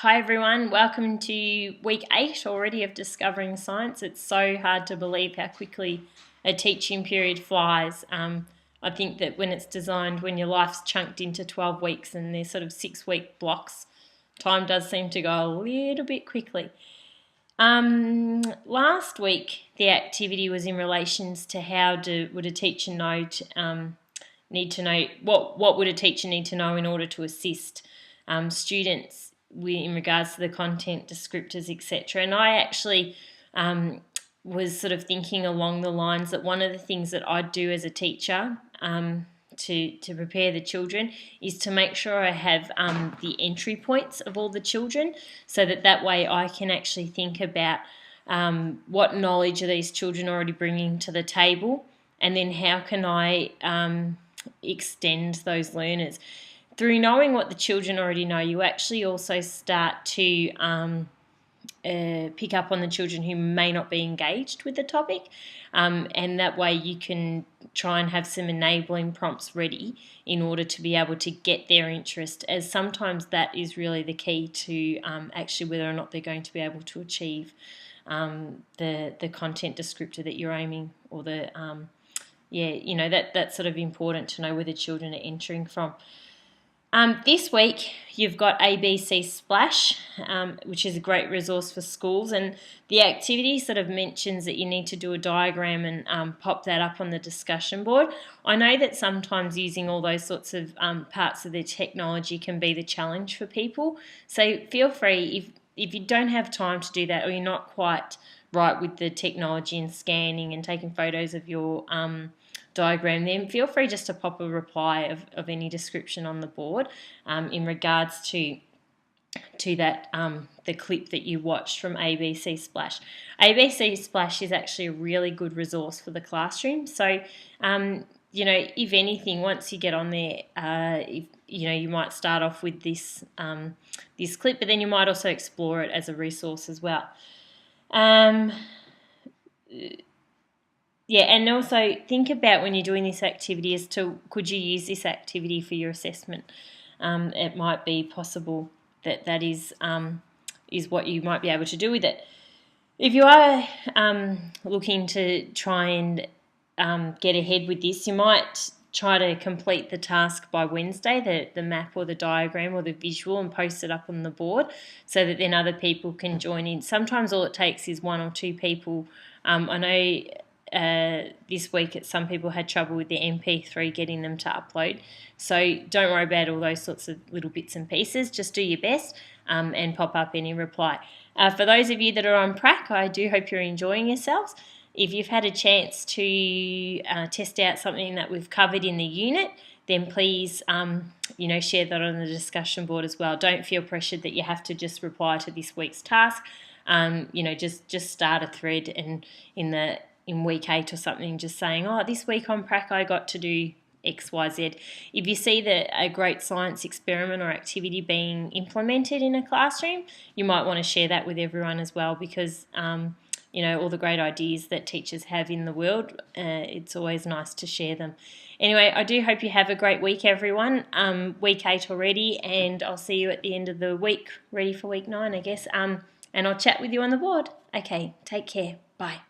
Hi everyone, welcome to week 8 already of Discovering Science. It's so hard to believe how quickly a teaching period flies. I think that when it's designed, when your life's chunked into 12 weeks and they're sort of 6-week blocks, time does seem to go a little bit quickly. Last week the activity was in relations to would a teacher need to know what would a teacher need to know in order to assist students in regards to the content descriptors, etc. And I actually was sort of thinking along the lines that one of the things that I do as a teacher to prepare the children is to make sure I have the entry points of all the children, so that way I can actually think about what knowledge are these children already bringing to the table, and then how can I extend those learners. Through knowing what the children already know, you actually also start to pick up on the children who may not be engaged with the topic, and that way you can try and have some enabling prompts ready in order to be able to get their interest, as sometimes that is really the key to actually whether or not they're going to be able to achieve the content descriptor that you're aiming, or that's sort of important to know where the children are entering from. This week you've got ABC Splash, which is a great resource for schools, and the activity sort of mentions that you need to do a diagram and pop that up on the discussion board. I know that sometimes using all those sorts of parts of the technology can be the challenge for people, so feel free, if you don't have time to do that, or you're not quite right with the technology and scanning and taking photos of your diagram, then feel free just to pop a reply of any description on the board in regards to that the clip that you watched from ABC Splash. ABC Splash is actually a really good resource for the classroom. So if anything, once you get on there, you might start off with this clip, but then you might also explore it as a resource as well. And also think about, when you're doing this activity, as to could you use this activity for your assessment. It might be possible that is what you might be able to do with it. If you are looking to try and get ahead with this, you might try to complete the task by Wednesday, the map or the diagram or the visual, and post it up on the board so that then other people can join in. Sometimes all it takes is 1 or 2 people. I know this week some people had trouble with the MP3 getting them to upload, so don't worry about all those sorts of little bits and pieces. Just do your best and pop up any reply. For those of you that are on prac, I do hope you're enjoying yourselves. If you've had a chance to test out something that we've covered in the unit, then please share that on the discussion board as well. Don't feel pressured that you have to just reply to this week's task. Just start a thread, and in week 8 or something, just saying, this week on prac I got to do XYZ. If you see a great science experiment or activity being implemented in a classroom, you might want to share that with everyone as well, because all the great ideas that teachers have in the world, it's always nice to share them. Anyway, I do hope you have a great week, everyone. Week 8 already, and I'll see you at the end of the week, ready for week 9, I guess. And I'll chat with you on the board. Okay, take care. Bye.